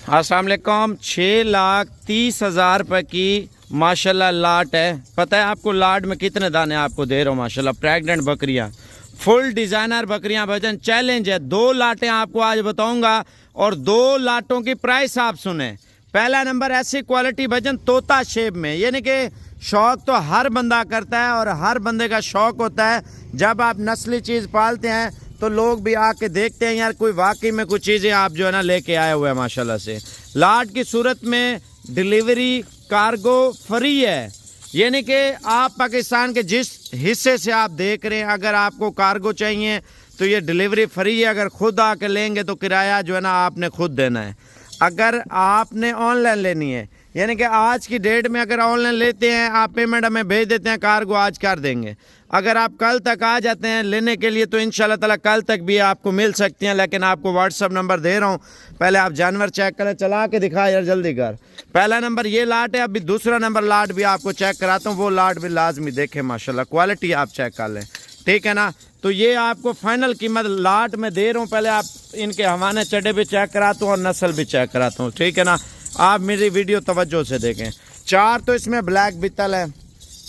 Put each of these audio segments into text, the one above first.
अस्सलाम वालेकुम। 6,30,000 रुपये की माशाल्लाह लाट है। पता है आपको लाट में कितने दाने आपको दे रहा हूँ माशाल्लाह। प्रेग्नेंट बकरियाँ, फुल डिज़ाइनर बकरियाँ भजन। चैलेंज है, 2 लाटें आपको आज बताऊंगा और 2 लाटों की प्राइस आप सुने। पहला नंबर ऐसी क्वालिटी भजन तोता शेप में, यानी कि शौक तो हर बंदा करता है और हर बंदे का शौक होता है जब आप नस्ली चीज़ पालते हैं तो लोग भी आके देखते हैं यार कोई वाकई में कुछ चीज़ें आप जो है ना लेके आए हुए हैं माशाल्लाह से। लाट की सूरत में डिलीवरी कार्गो फ्री है, यानी कि आप पाकिस्तान के जिस हिस्से से आप देख रहे हैं अगर आपको कार्गो चाहिए तो ये डिलीवरी फ्री है। अगर खुद आके लेंगे तो किराया जो है ना आपने खुद देना है। अगर आपने ऑनलाइन लेनी है, यानी कि आज की डेट में अगर ऑनलाइन लेते हैं आप पेमेंट हमें भेज देते हैं, कार्गो आज कर देंगे। अगर आप कल तक आ जाते हैं लेने के लिए तो इंशाल्लाह ताला कल तक भी आपको मिल सकती हैं। लेकिन आपको व्हाट्सअप नंबर दे रहा हूँ, पहले आप जानवर चेक करें। चला के दिखा यार जल्दी कर। पहला नंबर ये लाट है, अभी दूसरा नंबर लाट भी आपको चेक कराता हूँ, वो लाट भी लाजमी देखें माशाल्लाह, क्वालिटी आप चेक कर लें, ठीक है ना। तो ये आपको फाइनल कीमत लाट में दे रहा हूँ। पहले आप इनके हवाने चढ़े भी चेक कराता हूँ और नस्ल भी चेक कराता हूँ, ठीक है ना। आप मेरी वीडियो तवज्जो से देखें। 4 तो इसमें ब्लैक बितल है,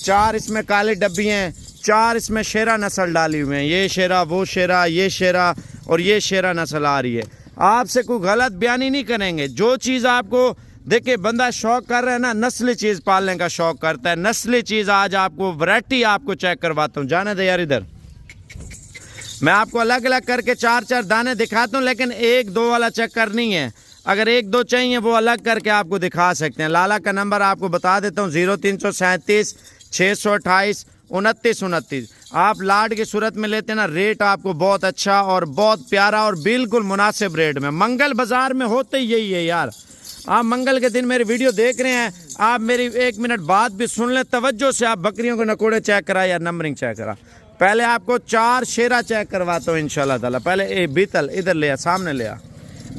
4 इसमें काली डब्बी हैं, 4 इसमें शेरा नस्ल डाली हुई हैं। ये शेरा, वो शेरा, ये शेरा और ये शेरा नस्ल आ रही है। आपसे कोई गलत बयानी नहीं करेंगे। जो चीज़ आपको देखिए बंदा शौक कर रहा है ना, नस्ली चीज़ पालने का शौक करता है, नस्ली चीज़ आज आपको वैरायटी आपको चेक करवाता हूँ। जाने दे यार इधर, मैं आपको अलग अलग करके 4-4 दाने दिखाता हूँ, लेकिन 1-2 वाला चक्कर नहीं है। अगर 1-2 चाहिए वो अलग करके आपको दिखा सकते हैं। लाला का नंबर आपको बता देता हूँ, 0337 628 2929। आप लाट की सूरत में लेते हैं ना, रेट आपको बहुत अच्छा और बहुत प्यारा और बिल्कुल मुनासिब रेट में। मंगल बाजार में होते ही यही है यार। आप मंगल के दिन मेरी वीडियो देख रहे हैं, आप मेरी 1 मिनट बात भी सुन लें तवज्जो से। आप बकरियों के नकोड़े चेक करा या नंबरिंग चेक करा। पहले आपको 4 शेरा चेक करवाता हूँ इंशाल्लाह ताला। पहले बीतल इधर ले आ, सामने ले आ,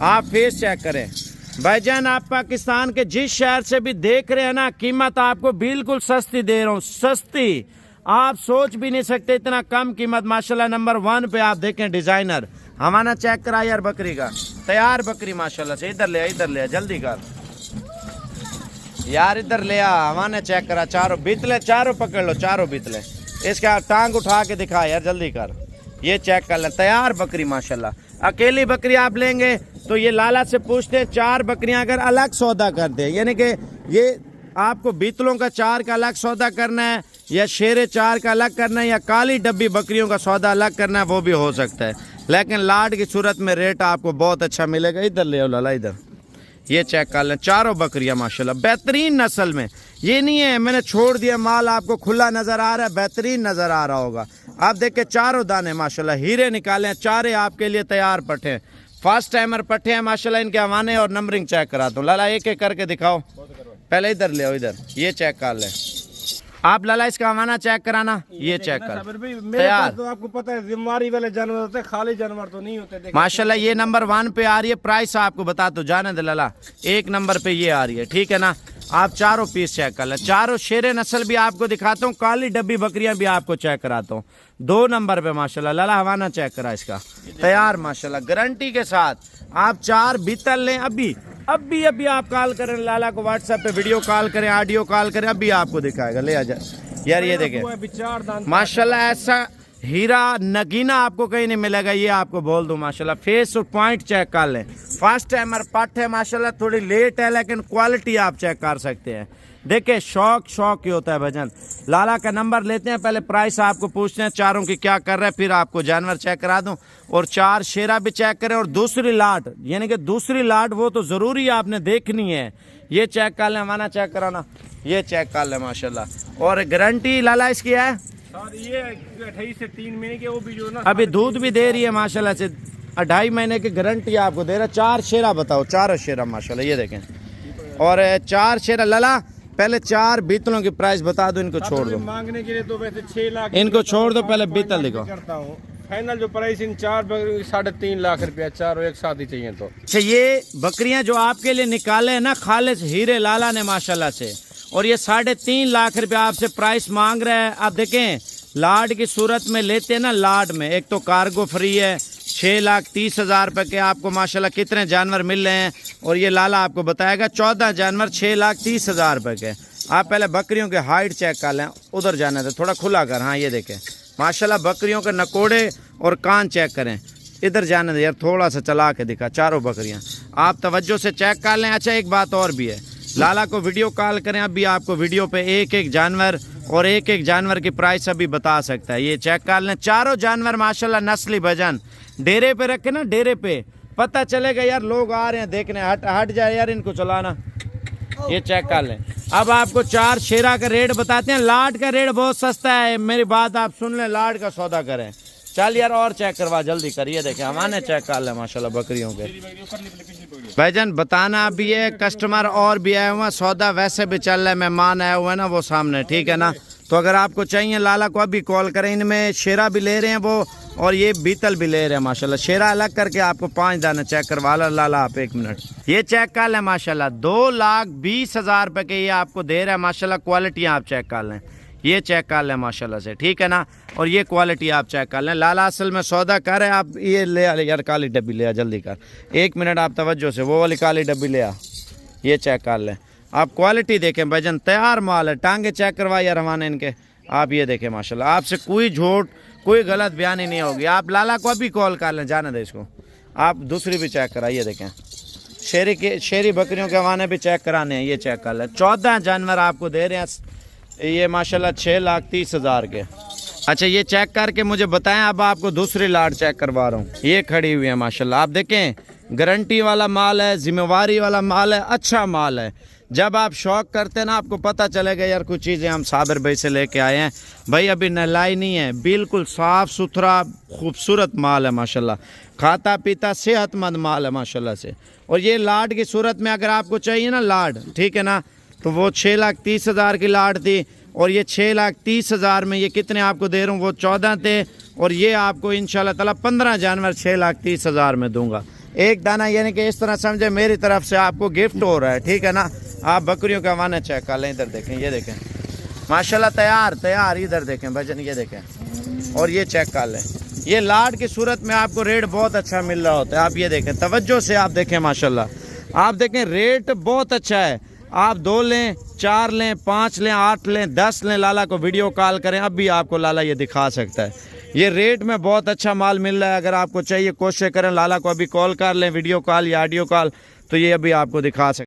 आप फेस चेक करें भाईजान। आप पाकिस्तान के जिस शहर से भी देख रहे हैं ना, कीमत आपको बिल्कुल सस्ती दे रहा हूँ, सस्ती। आप सोच भी नहीं सकते इतना कम कीमत माशाल्लाह। नंबर 1 पे आप देखें डिजाइनर। हमारा चेक करा यार बकरी का, तैयार बकरी माशाल्लाह से। इधर ले आ, इधर ले आ, जल्दी कर यार, इधर ले आ। हमारा चेक करा, चारों बितले, चारों पकड़ लो, चारों बितले। इसका टांग उठा के दिखा यार, जल्दी कर। ये चेक कर ले, तैयार बकरी माशाल्लाह। अकेली बकरी आप लेंगे तो ये लाला से पूछते हैं 4 बकरियां अगर अलग सौदा कर दे, यानी कि ये आपको बीतलों का 4 का अलग सौदा करना है या शेरे 4 का अलग करना है या काली डब्बी बकरियों का सौदा अलग करना है, वो भी हो सकता है। लेकिन लाट की सूरत में रेट आपको बहुत अच्छा मिलेगा। इधर ले आओ लाला, इधर ये चेक कर लें। चारों बकरियां माशाल्लाह बेहतरीन नस्ल में। ये नहीं है मैंने छोड़ दिया माल आपको खुला नजर आ रहा है, बेहतरीन नजर आ रहा होगा। आप देख के चारों दाने माशाल्लाह हीरे निकाले हैं, चारे आपके लिए तैयार पट्टे, फर्स्ट टाइमर पट्टे हैं माशाल्लाह। इनके हवाने और नंबरिंग चेक कराता हूँ। लाला एक एक करके दिखाओ, पहले इधर ले आओ, इधर ये चेक कर लें आप। लाला इसका हवाना चेक कराना, ये चेक कर तैयार। तो आपको पता है जिम्मेदारी वाले जानवर होते हैं, खाली जानवर तो नहीं होते माशाल्लाह। ये नंबर 1 पे आ रही है, प्राइस आपको बता दो, जाने दे लाला। 1 नंबर पे ये आ रही है, ठीक है ना। आप चारों पीस चेक कर लें। चारों शेरे नस्ल भी आपको दिखाता हूँ, काली डब्बी बकरियां भी आपको चेक कराता हूँ। 2 नंबर पे माशाल्लाह। लाला हवाना चेक करा इसका, तैयार माशाल्लाह गारंटी के साथ। आप 4 बीतल लें, अभी आप कॉल करें लाला को, व्हाट्सएप पे वीडियो कॉल करें, ऑडियो कॉल करें, अभी आपको दिखाएगा। ले आ जाए यार, ये देखें माशाल्लाह। ऐसा हीरा नगीना आपको कहीं नहीं मिलेगा, ये आपको बोल दूं माशाल्लाह। फेस और पॉइंट चेक कर लें। फर्स्ट टाइमर पट है माशाल्लाह, थोड़ी लेट है लेकिन क्वालिटी आप चेक कर सकते हैं। देखिए शौक ही होता है भजन। लाला का नंबर लेते हैं, पहले प्राइस आपको पूछते हैं चारों की क्या कर रहे हैं, फिर आपको जानवर चेक करा दूं और 4 शेरा भी चेक करें और दूसरी लाट, यानी कि दूसरी लाट वो तो जरूरी आपने देखनी है। ये चेक कर लें, हमारा चेक कराना, ये चेक कर लें माशाल्लाह। और गारंटी लाला इसकी है ये 28 से 3 महीने के, वो भी जो ना अभी दूध भी दे रही है माशाल्लाह से। 2.5 महीने की गारंटी आपको दे रहा है। 4 शेरा बताओ, 4 शेरा माशाल्लाह, ये देखें। और 4 शेरा लाला। पहले 4 बीतलों की प्राइस बता दो, इनको छोड़ दो। मांगने के लिए तो वैसे 6 लाख, इनको छोड़ दो, पहले बीतल दिखो। करता हूँ फाइनल जो प्राइस इन 4 3.5 लाख रुपया, 4 एक साथ ही चाहिए तो। अच्छा, ये बकरियां जो आपके लिए निकाले हैं ना खालिस हीरे लाला ने माशाल्लाह से, और ये 3.5 लाख रुपया आपसे प्राइस मांग रहा है। आप देखें लाट की सूरत में लेते हैं ना, लाट में एक तो कार्गो फ्री है, 6,30,000 रुपये के आपको माशाल्लाह कितने जानवर मिल रहे हैं। और ये लाला आपको बताएगा 14 जानवर 6,30,000 रुपये के। आप पहले बकरियों के हाइट चेक कर लें, उधर जाने थे थोड़ा खुला कर। हाँ ये देखें माशाल्लाह बकरियों के नकोड़े और कान चेक करें, इधर जाने दे यार, थोड़ा सा चला के दिखा। चारों बकरियां आप तवज्जो से चेक कर लें। अच्छा एक बात और भी है, लाला को वीडियो कॉल करें, अभी आपको वीडियो पे एक एक जानवर और एक एक जानवर की प्राइस अभी बता सकता है। ये चेक कर लें, चारों जानवर माशाल्लाह नस्ली भजन। डेरे पे रखे ना, डेरे पे पता चलेगा यार, लोग आ रहे हैं देखने, हट जाए यार इनको चलाना। ये चेक कर लें। अब आपको 4 शेरा का रेट बताते हैं। लाट का रेट बहुत सस्ता है, मेरी बात आप सुन लें, लाट का सौदा करें। चल यार और चेक करवा, जल्दी करिए। देखें हमारे चेक कर ले माशाल्लाह बकरियों के। भाईजान बताना अभी है, कस्टमर और भी आए हुए हैं, सौदा वैसे भी चल रहा है, मेहमान आए हुए हैं ना वो सामने, ठीक है ना। तो अगर आपको चाहिए लाला को अभी कॉल करें। इनमें शेरा भी ले रहे हैं वो, और ये बीतल भी ले रहे हैं माशाल्लाह। शेरा अलग करके आपको 5 दाने चेक करवा लो लाला आप, 1 मिनट। ये चेक कर लें माशाल्लाह 2,20,000 रुपये के ये आपको दे रहा है माशाल्लाह। क्वालिटी आप चेक कर लें, ये चेक कर लें माशाल्लाह से, ठीक है ना। और ये क्वालिटी आप चेक कर लें। लाला असल में सौदा कर है। आप ये ले आ यार, काली डब्बी ले आ जल्दी कर, 1 मिनट आप तवज्जो से, वो वाली काली डब्बी ले आ। ये चेक कर लें आप, क्वालिटी देखें भाईजान, तैयार माल है। टांगे चेक करवा यार हमारे इनके, आप ये देखें माशाल्लाह। आपसे कोई झूठ कोई गलत बयान ही नहीं होगी। आप लाला को अभी कॉल कर लें, जाने दे इसको। आप दूसरी भी चेक कराइए, देखें शेरी बकरियों के हवाने भी चेक कराने हैं। ये चेक कर लें, 14 जानवर आपको दे रहे हैं ये माशाल्लाह 6,30,000 के। अच्छा ये चेक करके मुझे बताएं। अब आपको दूसरी लाट चेक करवा रहा हूँ, ये खड़ी हुई है माशाल्लाह। आप देखें गारंटी वाला माल है, जिम्मेवारी वाला माल है, अच्छा माल है। जब आप शौक करते हैं ना, आपको पता चलेगा यार कुछ चीज़ें हम साबिर भाई से लेके आए हैं भाई, अभी नलाई नहीं है, बिल्कुल साफ़ सुथरा खूबसूरत माल है माशाल्लाह। खाता पीता सेहतमंद माल है माशाल्लाह से। और ये लाट की सूरत में अगर आपको चाहिए ना लाट, ठीक है ना, तो वो 6,30,000 की लाट थी। और ये 6,30,000 में ये कितने आपको दे रहा हूँ, वो 14 थे। और ये आपको इंशाल्लाह ताला 15 जानवर 6,30,000 में दूंगा। एक दाना, यानी कि इस तरह समझे मेरी तरफ से आपको गिफ्ट हो रहा है, ठीक है ना। आप बकरियों का वाना चेक कर लें, इधर देखें, ये देखें माशाल्लाह तैयार। इधर देखें भजन, ये देखें। और ये चेक कर लें, ये लाट की सूरत में आपको रेट बहुत अच्छा मिल रहा होता है। आप ये देखें तवज्जो से, आप देखें माशाल्लाह। आप देखें रेट बहुत अच्छा है। आप 2 लें, 4 लें, 5 लें, 8 लें, 10 लें, लाला को वीडियो कॉल करें, अब भी आपको लाला ये दिखा सकता है। ये रेट में बहुत अच्छा माल मिल रहा है। अगर आपको चाहिए कोशिश करें, लाला को अभी कॉल कर लें, वीडियो कॉल या ऑडियो कॉल, तो ये अभी आपको दिखा सकते हैं।